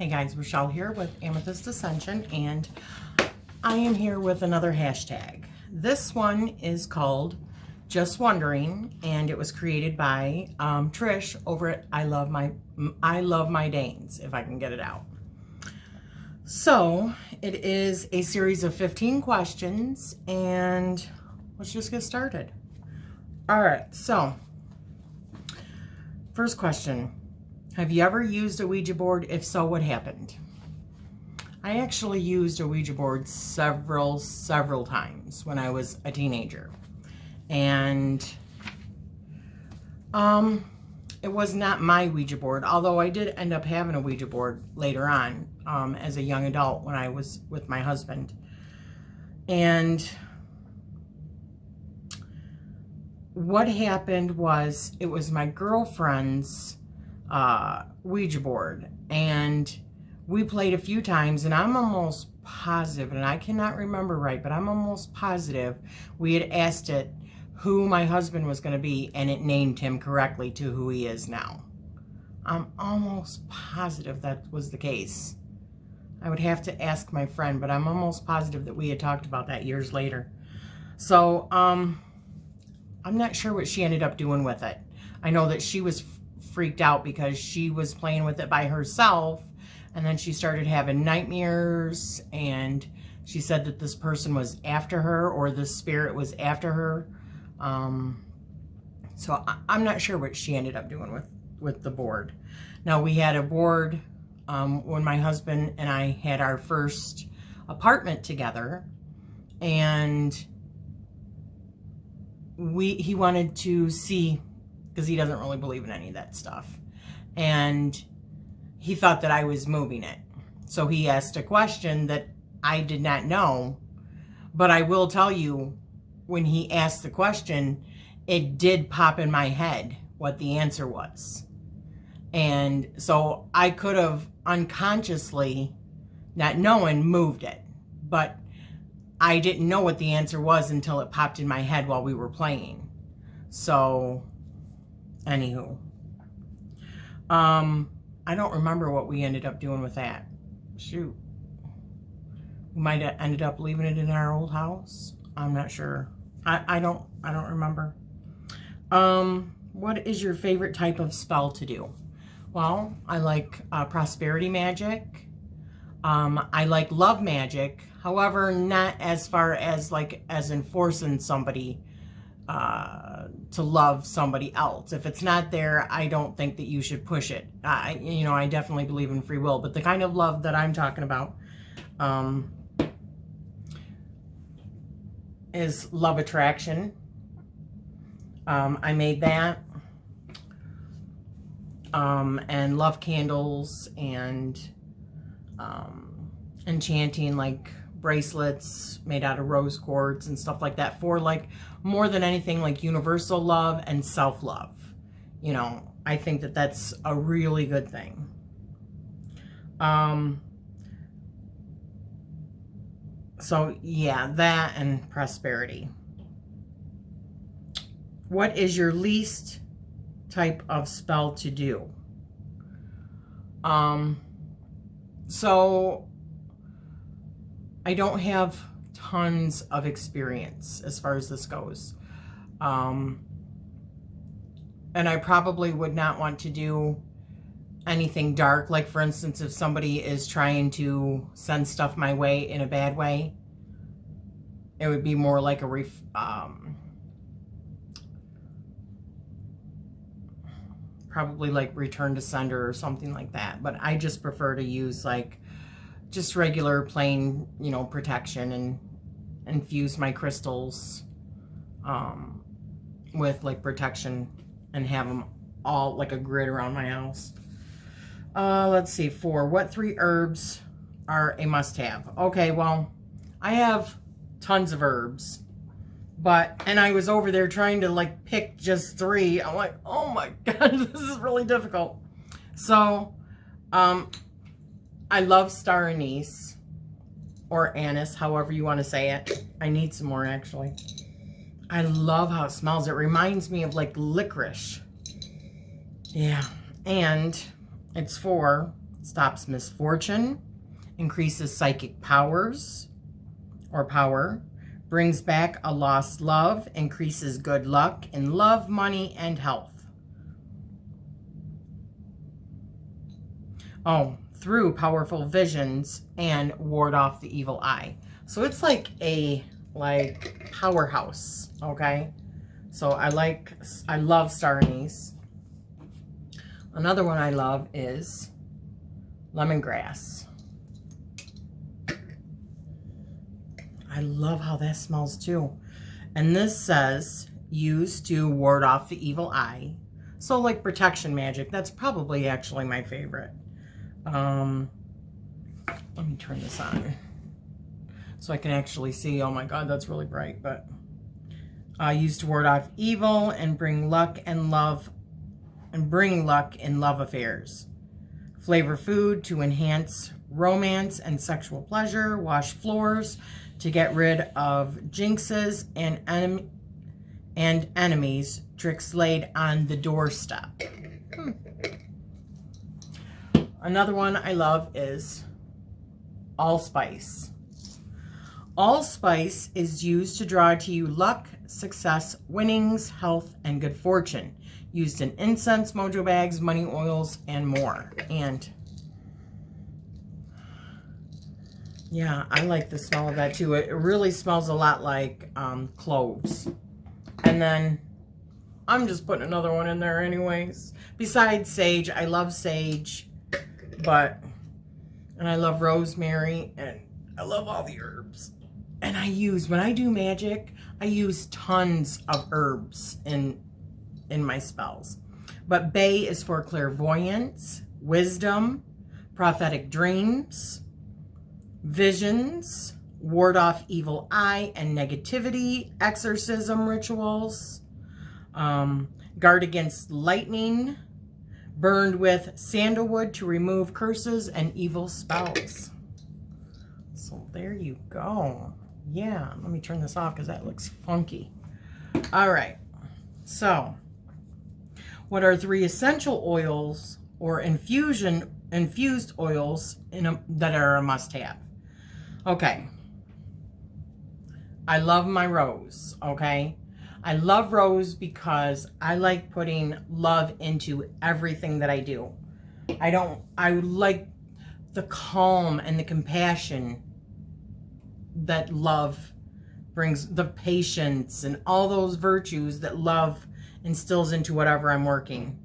Hey guys, Rochelle here with Amethyst Ascension, and I am here with another hashtag. This one is called Just Wondering, and it was created by Trish over at ILoveMyDanes, if I can get it out. So it is a series of 15 questions, and let's just get started. All right, so first question. Have you ever used a Ouija board? If so, what happened? I actually used a Ouija board several times when I was a teenager. And it was not my Ouija board, although I did end up having a Ouija board later on as a young adult when I was with my husband. And what happened was, it was my girlfriend's Ouija board, and we played a few times, and I'm almost positive, and I cannot remember right, but I'm almost positive we had asked it who my husband was going to be, and it named him correctly to who he is now. I'm almost positive that was the case. I would have to ask my friend, but I'm almost positive that we had talked about that years later. So I'm not sure what she ended up doing with it. I know that she was freaked out because she was playing with it by herself, and then she started having nightmares, and she said that this person was after her, or the spirit was after her. So I'm not sure what she ended up doing with the board. Now, we had a board when my husband and I had our first apartment together, and he wanted to see, because he doesn't really believe in any of that stuff, and he thought that I was moving it. So he asked a question that I did not know, but I will tell you, when he asked the question, it did pop in my head what the answer was. And so I could have unconsciously, not knowing, moved it, but I didn't know what the answer was until it popped in my head while we were playing. So anywho, I don't remember what we ended up doing with that. Shoot. We might have ended up leaving it in our old house. I'm not sure. I don't remember. What is your favorite type of spell to do? Well, I like prosperity magic. I like love magic. However, not as far as as enforcing somebody to love somebody else. If it's not there, I don't think that you should push it. I definitely believe in free will, but the kind of love that I'm talking about is love attraction. I made that. And love candles, and enchanting, like bracelets made out of rose quartz and stuff like that, for more than anything, universal love and self-love. I think that that's a really good thing. So yeah, that and prosperity. What is your least type of spell to do? So I don't have tons of experience as far as this goes. And I probably would not want to do anything dark. Like, for instance, if somebody is trying to send stuff my way in a bad way, it would be more like a probably like return to sender or something like that. But I just prefer to use just regular plain, protection, and infuse my crystals with protection, and have them all like a grid around my house. Let's see. 4. What 3 herbs are a must-have? Okay, well, I have tons of herbs, and I was over there trying to pick just 3. I'm like, oh my God, this is really difficult. So, I love star anise, or anise, however you want to say it. I need some more, actually. I love how it smells. It reminds me of licorice. Yeah, and it's for stops misfortune, increases psychic powers or power, brings back a lost love, increases good luck in love, money, and health. Oh, through powerful visions and ward off the evil eye. So it's like a powerhouse, okay? So I love star anise. Another one I love is lemongrass. I love how that smells too. And this says used to ward off the evil eye. So like protection magic. That's probably actually my favorite. Let me turn this on so I can actually see. Oh my God, that's really bright. But used to ward off evil and bring luck and love, and bring luck in love affairs. Flavor food to enhance romance and sexual pleasure. Wash floors to get rid of jinxes and enemies. Tricks laid on the doorstep. Another one I love is allspice. Allspice is used to draw to you luck, success, winnings, health, and good fortune. Used in incense, mojo bags, money oils, and more. And yeah, I like the smell of that too. It really smells a lot like cloves. And then I'm just putting another one in there anyways. Besides sage, I love sage. And I love rosemary, and I love all the herbs. And when I do magic, I use tons of herbs in my spells. But bay is for clairvoyance, wisdom, prophetic dreams, visions, ward off evil eye and negativity, exorcism rituals, guard against lightning, burned with sandalwood to remove curses and evil spells. So there you go. Yeah, let me turn this off because that looks funky. All right, so what are 3 essential oils or infused oils that are a must-have? Okay, I love my rose, okay? I love rose because I like putting love into everything that I do. I like the calm and the compassion that love brings, the patience and all those virtues that love instills into whatever I'm working.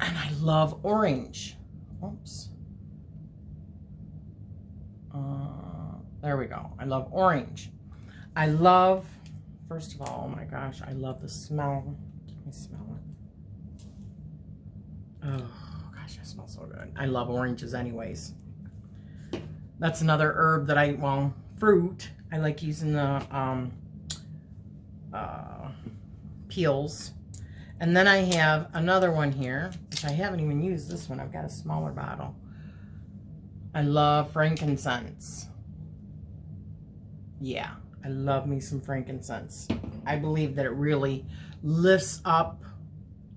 And I love orange. Oops. There we go. I love orange. I love, first of all, oh my gosh, I love the smell. Let me smell it. Oh gosh, it smells so good. I love oranges anyways. That's another herb that fruit. I like using the peels. And then I have another one here, which I haven't even used this one. I've got a smaller bottle. I love frankincense. Yeah, I love me some frankincense. I believe that it really lifts up.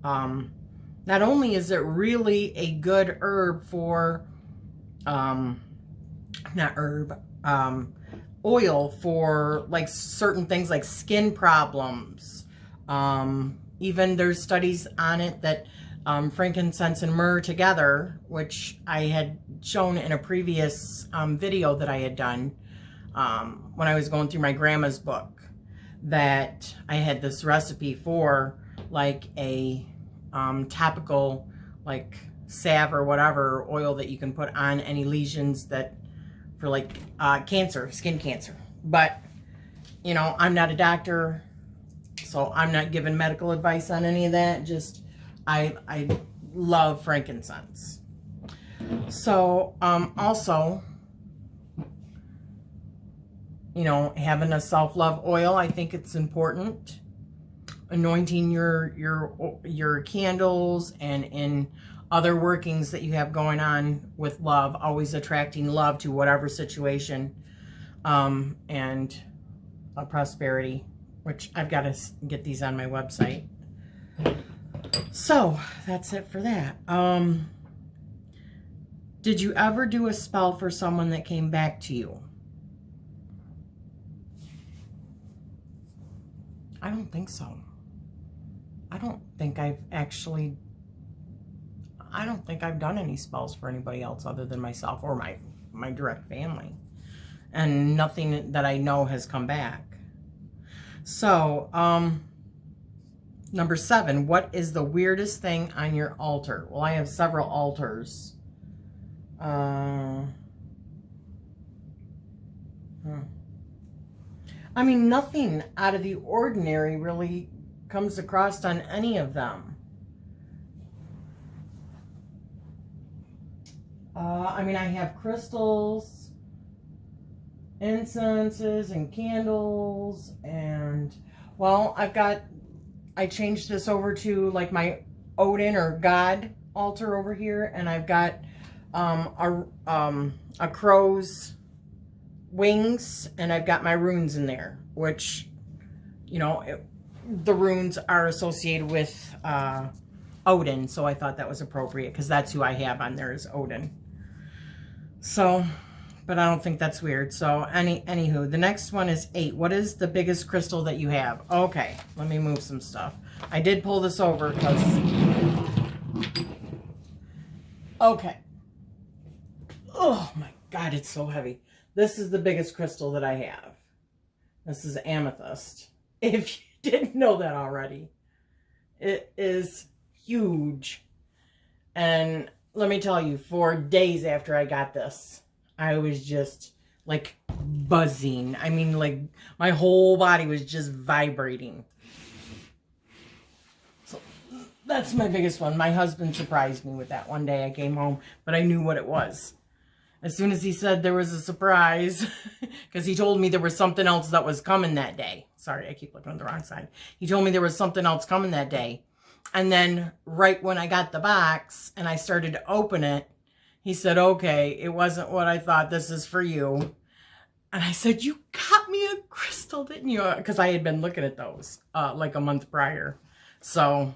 Not only is it really a good herb for, oil for like certain things like skin problems. Even there's studies on it that frankincense and myrrh together, which I had shown in a previous video that I had done when I was going through my grandma's book, that I had this recipe for like a topical like salve or whatever oil that you can put on any lesions that for like cancer, skin cancer. But you know, I'm not a doctor, so I'm not giving medical advice on any of that. Just I love frankincense. So also, you know, having a self-love oil, I think it's important. Anointing your candles and in other workings that you have going on with love, always attracting love to whatever situation, and prosperity, which I've got to get these on my website. So that's it for that. Did you ever do a spell for someone that came back to you? I don't think so. I don't think I've done any spells for anybody else other than myself or my direct family. And nothing that I know has come back. So, number 7, what is the weirdest thing on your altar? Well, I have several altars. I mean, nothing out of the ordinary really comes across on any of them. I mean, I have crystals, incenses, and candles, and, well, I changed this over to, like, my Odin or God altar over here, and I've got a crow's wings, and I've got my runes in there, which, you know, the runes are associated with Odin, so I thought that was appropriate, because that's who I have on there is Odin. So, but I don't think that's weird. So, anywho, the next one is 8. What is the biggest crystal that you have? Okay, let me move some stuff. I did pull this over because... Okay. Oh my God, it's so heavy. This is the biggest crystal that I have. This is amethyst. If you didn't know that already. It is huge. And let me tell you, for days after I got this, I was just like buzzing. I mean, like my whole body was just vibrating. So that's my biggest one. My husband surprised me with that one day. I came home, but I knew what it was. As soon as he said there was a surprise, because he told me there was something else that was coming that day. Sorry, I keep looking on the wrong side. He told me there was something else coming that day. And then right when I got the box and I started to open it, he said, okay, it wasn't what I thought. This is for you. And I said, you got me a crystal, didn't you? Because I had been looking at those like a month prior. So,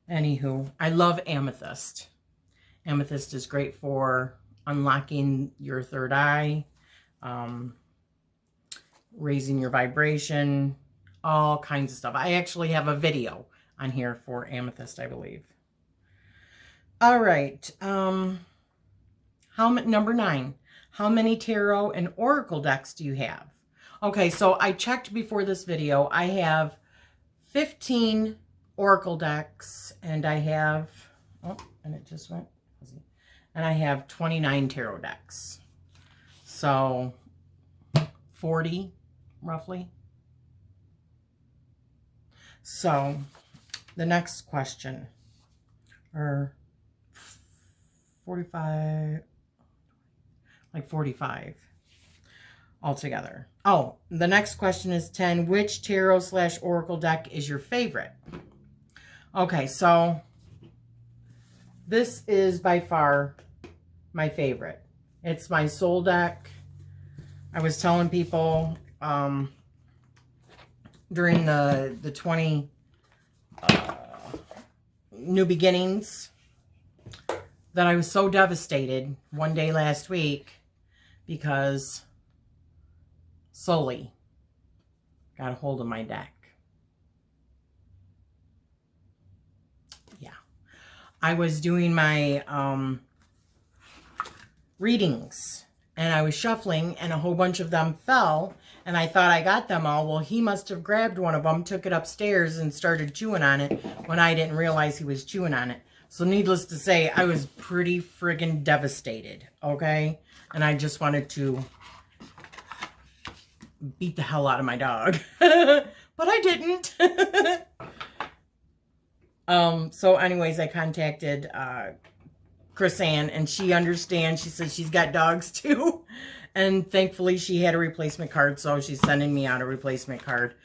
anywho, I love amethyst. Amethyst is great for unlocking your third eye, raising your vibration, all kinds of stuff. I actually have a video on here for amethyst, I believe. All right. Number 9. How many tarot and oracle decks do you have? Okay, so I checked before this video. I have 15 oracle decks, and I have, oh, and it just went, and I have 29 tarot decks. So 40 roughly. So the next question, or 45, like 45 altogether. Oh, the next question is 10. Which tarot/oracle deck is your favorite? Okay, so this is by far my favorite. It's my soul deck. I was telling people during the 20 new beginnings that I was so devastated one day last week because Sully got a hold of my deck. Yeah. I was doing my readings, and I was shuffling, and a whole bunch of them fell, and I thought I got them all. Well, he must have grabbed one of them, took it upstairs, and started chewing on it when I didn't realize he was chewing on it. So needless to say, I was pretty friggin' devastated, okay? And I just wanted to beat the hell out of my dog. But I didn't. So anyways, I contacted Chris Ann, and she understands. She says she's got dogs too. And thankfully she had a replacement card, so she's sending me out a replacement card.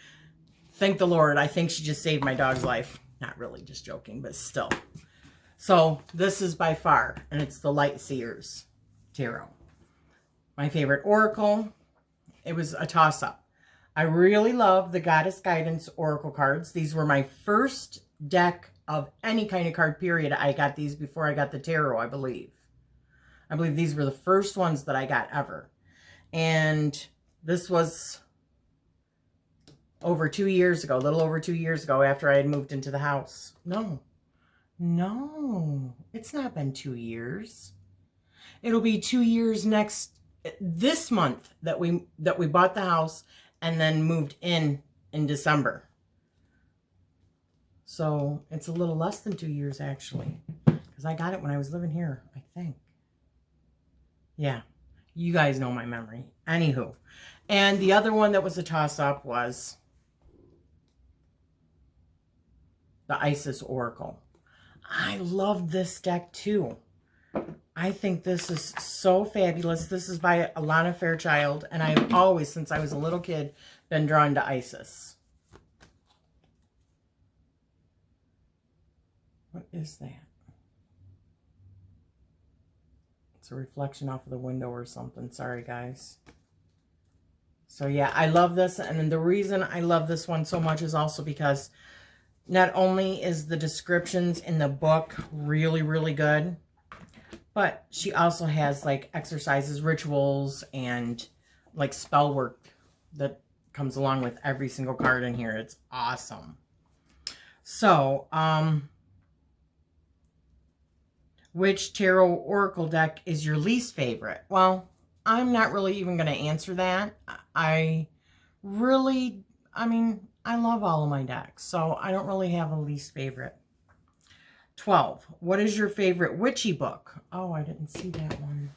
Thank the Lord. I think she just saved my dog's life. Not really, just joking, but still. So this is by far, and it's the Light Seers Tarot. My favorite oracle. It was a toss-up. I really love the Goddess Guidance Oracle cards. These were my first deck of any kind of card, period. I got these before I got the tarot, I believe. I believe these were the first ones that I got ever. And this was over 2 years ago, a little over 2 years ago, after I had moved into the house. No, it's not been 2 years. It'll be 2 years this month that we bought the house and then moved in December. So it's a little less than 2 years, actually, because I got it when I was living here, I think. Yeah, you guys know my memory. Anywho, and the other one that was a toss-up was the Isis Oracle. I love this deck too. I think this is so fabulous. This is by Alana Fairchild, and I've always, since I was a little kid, been drawn to Isis. What is that? It's a reflection off of the window or something. Sorry, guys. So, yeah, I love this. And then the reason I love this one so much is also because not only is the descriptions in the book really, really good, but she also has, like, exercises, rituals, and, like, spell work that comes along with every single card in here. It's awesome. So, which tarot oracle deck is your least favorite? Well, I'm not really even going to answer that. I love all of my decks, so I don't really have a least favorite. 12. What is your favorite witchy book? Oh, I didn't see that one.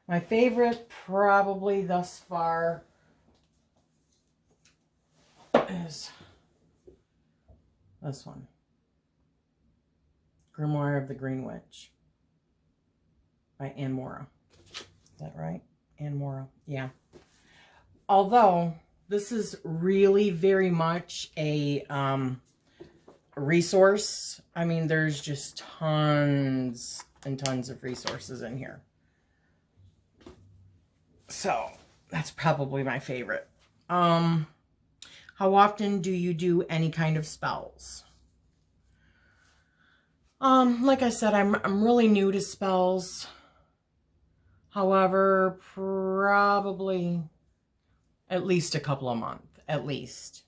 My favorite, probably thus far, is this one. Grimoire of the Green Witch by Anne Morrow. Is that right? Anne Morrow. Yeah. Although this is really very much a resource. I mean, there's just tons and tons of resources in here. So that's probably my favorite. How often do you do any kind of spells? Like I said, I'm really new to spells. However, probably at least a couple a month, at least.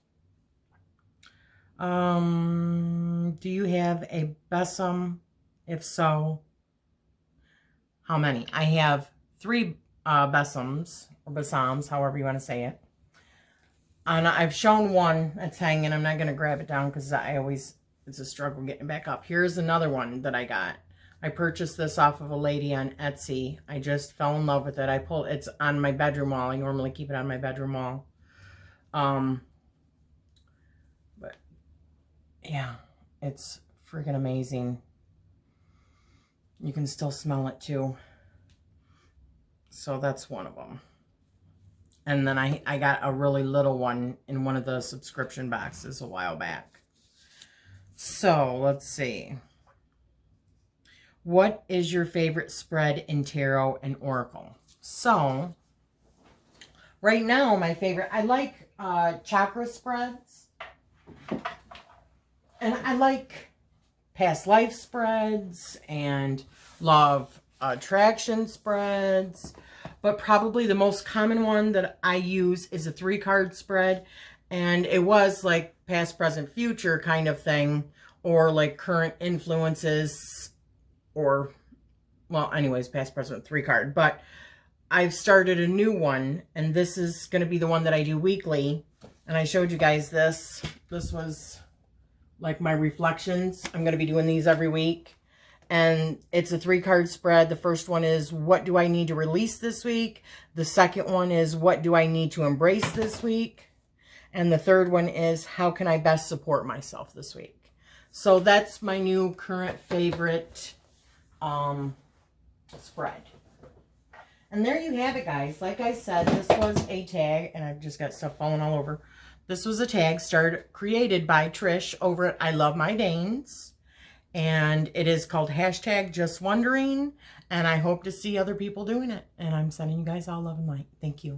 Do you have a besom? If so, how many? I have 3 besoms, or besoms, however you want to say it. And I've shown one that's hanging. I'm not going to grab it down because it's a struggle getting it back up. Here's another one that I got. I purchased this off of a lady on Etsy. I just fell in love with it. It's on my bedroom wall. I normally keep it on my bedroom wall. But yeah, it's freaking amazing. You can still smell it too. So that's one of them. And then I got a really little one in one of the subscription boxes a while back. So let's see. What is your favorite spread in tarot and oracle? So right now, my favorite, I like chakra spreads. And I like past life spreads and law of attraction spreads. But probably the most common one that I use is a 3-card spread. And it was like past, present, future kind of thing. Or like current influences. Or, well, anyways, past, present, 3-card. But I've started a new one. And this is going to be the one that I do weekly. And I showed you guys this. This was like my reflections. I'm going to be doing these every week. And it's a 3-card spread. The first one is, what do I need to release this week? The second one is, what do I need to embrace this week? And the third one is, how can I best support myself this week? So that's my new current favorite spread. And there you have it, guys. Like I said, this was a tag, and I've just got stuff falling all over. This was a tag created by Trish over at ILoveMyDanes. And it is called #JustWondering. And I hope to see other people doing it. And I'm sending you guys all love and light. Thank you.